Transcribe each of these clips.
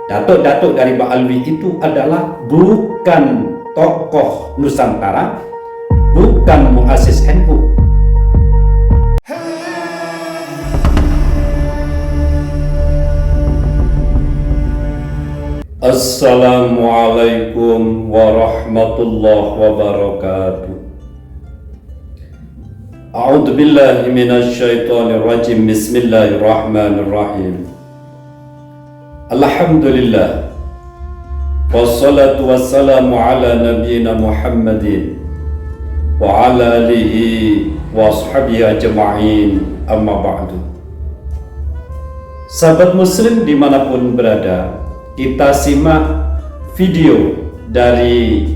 Datuk-datuk dari Ba'alwi itu adalah bukan tokoh Nusantara, bukan muassis NU. Assalamualaikum warahmatullahi wabarakatuh. A'udzu billahi minasyaitonir rajim. Bismillahirrahmanirrahim. Alhamdulillah. Wassalatu wassalamu ala nabiyyina Muhammadin wa ala alihi wa ashabihi ajma'in. Amma ba'du. Sahabat muslim dimanapun berada, kita simak video dari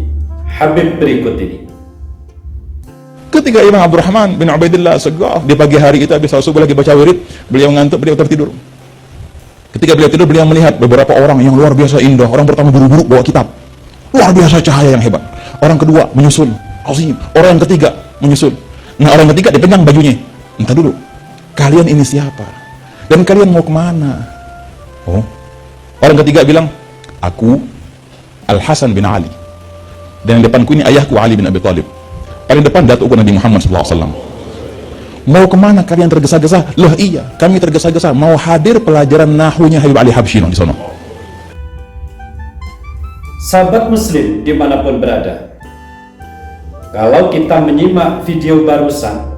Habib berikut ini. Ketika Imam Abdurrahman bin Ubaidillah As-Saggaf di pagi hari itu habis subuh lagi baca wirid, beliau ngantuk, beliau tertidur. Ketika beliau tidur, beliau melihat beberapa orang yang luar biasa indah. Orang pertama buru-buru bawa kitab, luar biasa cahaya yang hebat. Orang kedua menyusul, azim. Orang yang ketiga menyusul. Nah, orang ketiga dipegang bajunya. Entah dulu, kalian ini siapa? Dan kalian mau kemana? Oh, orang ketiga bilang, aku Al-Hasan bin Ali. Dan yang depanku ini ayahku Ali bin Abi Thalib. Paling depan datukku Nabi Muhammad SAW. Mau kemana kalian tergesa-gesa? Loh iya, kami tergesa-gesa mau hadir pelajaran nahunya Habib Ali Habsyi di sana. Sahabat muslim dimanapun berada, kalau kita menyimak video barusan,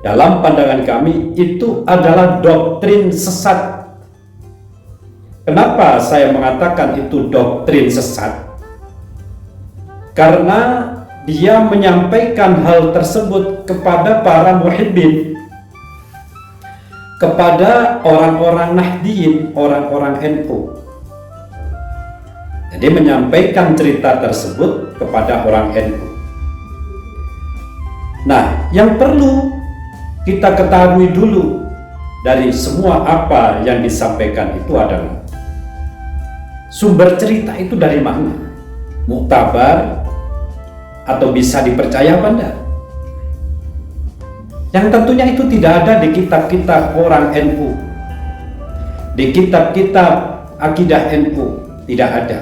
dalam pandangan kami itu adalah doktrin sesat. Kenapa saya mengatakan itu doktrin sesat? Karena dia menyampaikan hal tersebut kepada para muhibbin, kepada orang-orang Nahdiyin, orang-orang NU. Jadi menyampaikan cerita tersebut kepada orang NU. Nah, yang perlu kita ketahui dulu dari semua apa yang disampaikan itu adalah sumber cerita itu dari mana? Muktabar atau bisa dipercaya apa enggak? Yang tentunya itu tidak ada di kitab-kitab orang NU, di kitab-kitab akidah NU, tidak ada.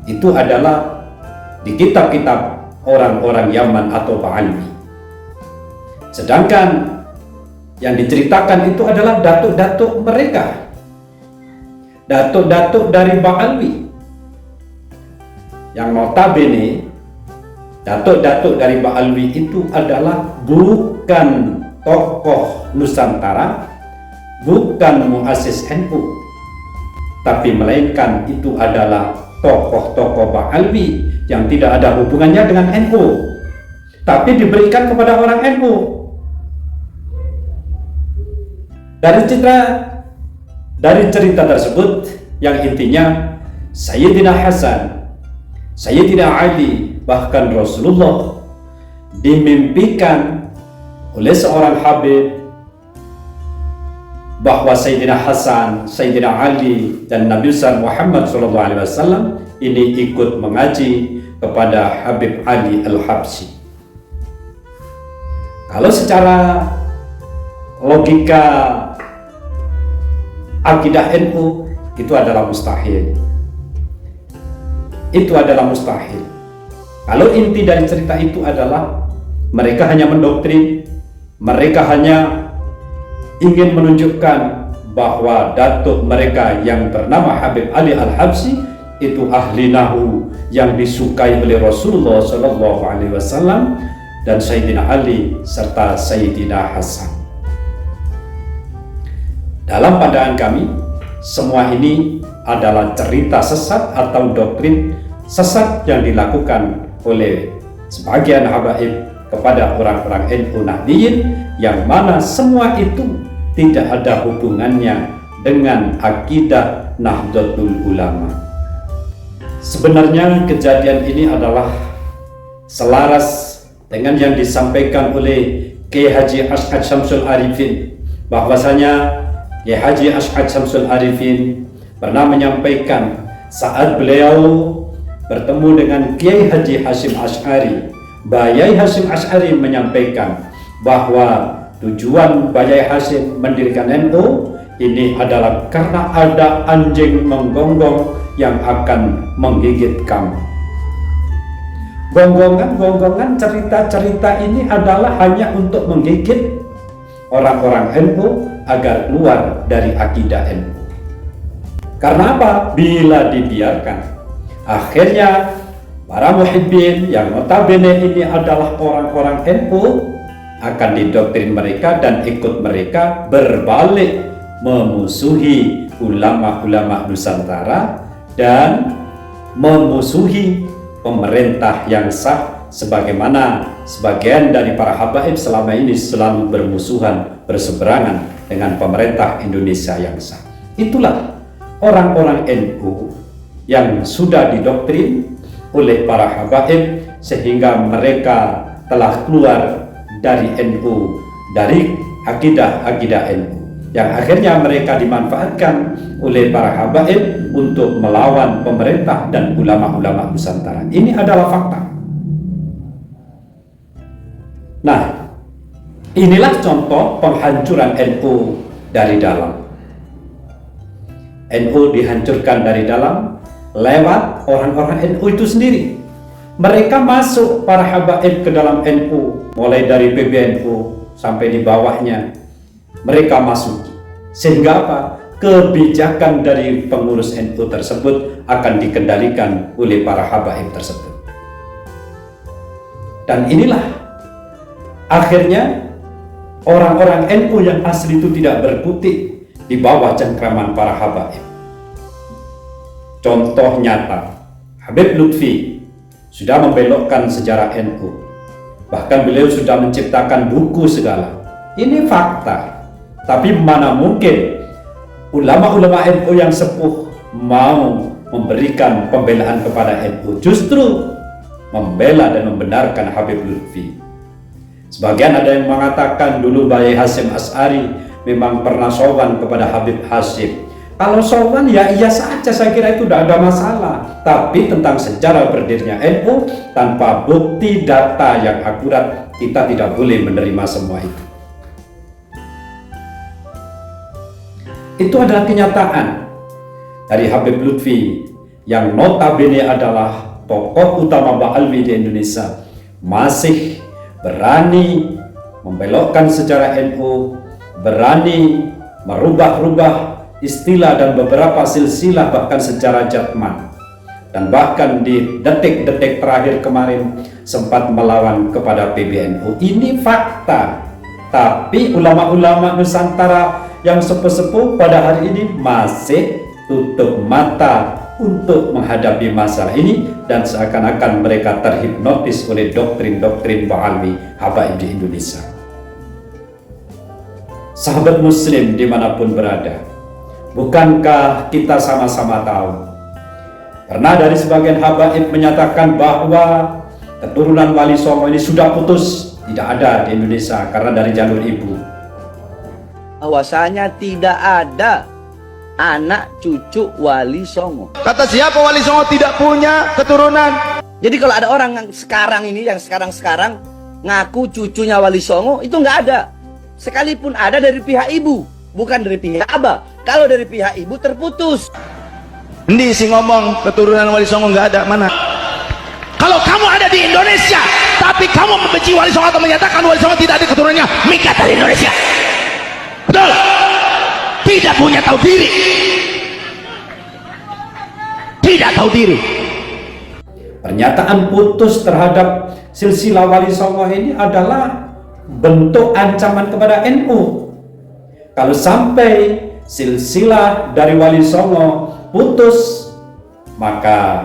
Itu adalah di kitab-kitab orang-orang Yaman atau Ba'alwi. Sedangkan yang diceritakan itu adalah datuk-datuk mereka, datuk-datuk dari Ba'alwi, yang notabene datuk-datuk dari Ba'alwi itu adalah bukan tokoh Nusantara, bukan muassis NU, tapi melainkan itu adalah tokoh-tokoh Ba'alwi yang tidak ada hubungannya dengan NU, tapi diberikan kepada orang NU. Dari cerita tersebut yang intinya Sayyidina Hasan, Sayyidina Ali, bahkan Rasulullah dimimpikan oleh seorang Habib bahwa Sayyidina Hasan, Sayyidina Ali dan Nabi besar Muhammad SAW ini ikut mengaji kepada Habib Ali Al-Habsyi. Kalau secara logika akidah NU itu adalah mustahil. Itu adalah mustahil. Kalau inti dari cerita itu adalah mereka hanya mendoktrin, mereka hanya ingin menunjukkan bahwa datuk mereka yang bernama Habib Ali Al-Habsyi itu ahli nahu yang disukai oleh Rasulullah SAW dan Sayyidina Ali serta Sayyidina Hasan. Dalam pandangan kami, semua ini adalah cerita sesat atau doktrin sesat yang dilakukan oleh sebagian habaib kepada orang-orang NU Nahdiyin, yang mana semua itu tidak ada hubungannya dengan akidah Nahdlatul Ulama. Sebenarnya kejadian ini adalah selaras dengan yang disampaikan oleh Kiai Haji As'ad Syamsul Arifin, bahwasanya Kiai Haji As'ad Syamsul Arifin pernah menyampaikan saat beliau bertemu dengan Kiai Haji Hasyim Asy'ari, Bayai Hasyim Asy'ari menyampaikan bahwa tujuan Bayai Hasyim mendirikan NU ini adalah karena ada anjing menggonggong yang akan menggigit kamu. Gonggongan cerita-cerita ini adalah hanya untuk menggigit orang-orang NU agar keluar dari akidah NU. Karena apa? Bila dibiarkan, akhirnya para muhibbin yang notabene ini adalah orang-orang NU akan didoktrin mereka dan ikut mereka berbalik memusuhi ulama-ulama Nusantara dan memusuhi pemerintah yang sah, sebagaimana sebagian dari para habaib selama ini selalu bermusuhan, berseberangan dengan pemerintah Indonesia yang sah. Itulah orang-orang NU yang sudah didoktrin oleh para habaib sehingga mereka telah keluar dari NU, dari akidah-akidah NU, yang akhirnya mereka dimanfaatkan oleh para habaib untuk melawan pemerintah dan ulama-ulama Nusantara. Ini adalah fakta. Nah, inilah contoh penghancuran NU dari dalam. NU dihancurkan dari dalam lewat orang-orang NU itu sendiri. Mereka masuk, para habaib, ke dalam NU, mulai dari PBNU sampai di bawahnya. Mereka masuk, sehingga apa? Kebijakan dari pengurus NU tersebut akan dikendalikan oleh para habaib tersebut. Dan inilah akhirnya orang-orang NU yang asli itu tidak berkutik di bawah cengkraman para habaib. Contoh nyata, Habib Lutfi sudah membelokkan sejarah NU. Bahkan beliau sudah menciptakan buku segala. Ini fakta. Tapi mana mungkin ulama-ulama NU yang sepuh mau memberikan pembelaan kepada NU, justru membela dan membenarkan Habib Lutfi. Sebagian ada yang mengatakan dulu Bayi Hasyim Asy'ari memang pernah sowan kepada Habib Hasyim. Kalau sowan ya iya saja, saya kira itu tidak ada masalah. Tapi tentang sejarah berdirinya NU tanpa bukti data yang akurat, kita tidak boleh menerima semua itu. Itu adalah kenyataan dari Habib Lutfi yang notabene adalah tokoh utama Ba'alwi di Indonesia, masih berani membelokkan sejarah NU, berani merubah-rubah istilah dan beberapa silsilah, bahkan sejarah Jatman, dan bahkan di detik-detik terakhir kemarin sempat melawan kepada PBNU. Ini fakta. Tapi ulama-ulama Nusantara yang sepuh-sepuh pada hari ini masih tutup mata untuk menghadapi masalah ini, dan seakan-akan mereka terhipnotis oleh doktrin-doktrin Ba'alwi habaib di Indonesia. Sahabat muslim dimanapun berada, bukankah kita sama-sama tahu, pernah dari sebagian habaib menyatakan bahwa keturunan Wali Songo ini sudah putus, tidak ada di Indonesia karena dari jalur ibu. Bahwasanya tidak ada anak cucu Wali Songo. Kata siapa Wali Songo tidak punya keturunan? Jadi kalau ada orang yang sekarang ini, yang sekarang ngaku cucunya Wali Songo, itu nggak ada. Sekalipun ada dari pihak ibu, bukan dari pihak abah. Kalau dari pihak ibu terputus. Ini si ngomong keturunan Wali Songo nggak ada, mana? Kalau kamu ada di Indonesia, tapi kamu membenci Wali Songo atau menyatakan Wali Songo tidak ada keturunannya, minggat dari Indonesia. Betul? Tidak punya tahu diri. Tidak tahu diri. Pernyataan putus terhadap silsilah Wali Songo ini adalah bentuk ancaman kepada NU. Kalau sampai silsilah dari Wali Songo putus, maka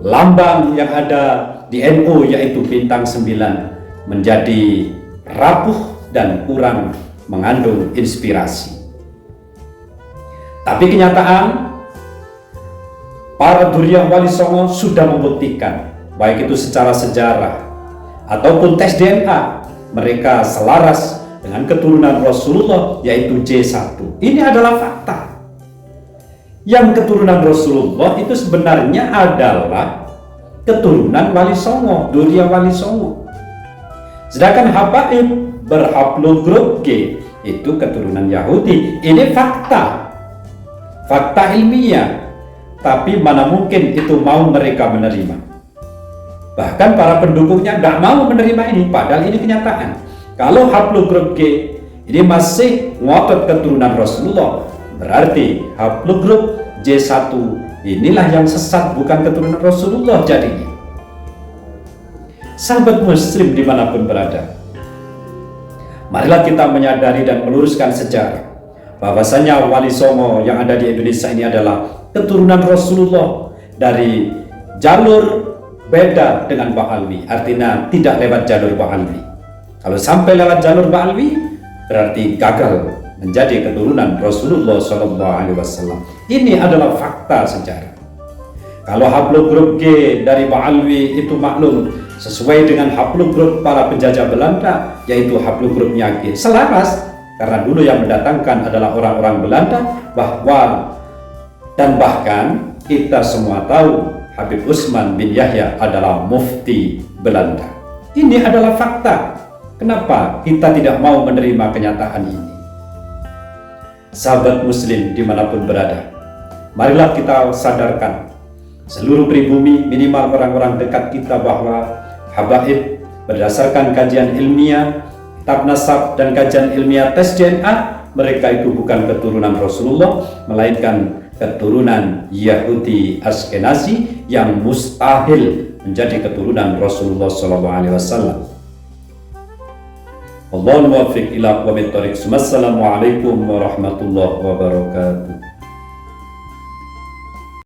lambang yang ada di NU yaitu bintang 9 menjadi rapuh dan kurang mengandung inspirasi. Tapi kenyataan para duriyah Wali Songo sudah membuktikan, baik itu secara sejarah ataupun tes DNA, mereka selaras dengan keturunan Rasulullah yaitu J1. Ini adalah fakta. Yang keturunan Rasulullah itu sebenarnya adalah keturunan Wali Songo, duriyah Wali Songo. Sedangkan habaib berhaplogrup G itu keturunan Yahudi. Ini fakta ilmiah. Tapi mana mungkin itu mau mereka menerima. Bahkan para pendukungnya nggak mau menerima ini, padahal ini kenyataan. Kalau haplogrup G ini masih ngotot keturunan Rasulullah, berarti haplogrup J1 inilah yang sesat, bukan keturunan Rasulullah jadinya. Sahabat muslim dimanapun berada, marilah kita menyadari dan meluruskan sejarah bahwasanya Wali Songo yang ada di Indonesia ini adalah keturunan Rasulullah dari jalur beda dengan Ba'alwi, artinya tidak lewat jalur Ba'alwi. Kalau sampai lewat jalur Ba'alwi berarti gagal menjadi keturunan Rasulullah SAW. Ini adalah fakta sejarah. Kalau haplogrup G dari Ba'alwi itu maklum sesuai dengan haplogrup para penjajah Belanda, yaitu haplogrupnya G, selaras, karena dulu yang mendatangkan adalah orang-orang Belanda, bahkan kita semua tahu Habib Utsman bin Yahya adalah mufti Belanda. Ini adalah fakta. Kenapa kita tidak mau menerima kenyataan ini? Sahabat muslim dimanapun berada, marilah kita sadarkan seluruh pribumi, minimal orang-orang dekat kita, bahwa habaib berdasarkan kajian ilmiah, kitab nasab dan kajian ilmiah tes DNA, mereka itu bukan keturunan Rasulullah, melainkan keturunan Yahudi Askenazi yang mustahil menjadi keturunan Rasulullah SAW. Allahul muwaffiq ila aqwamit thoriq. Wassalamualaikum warahmatullahi wabarakatuh.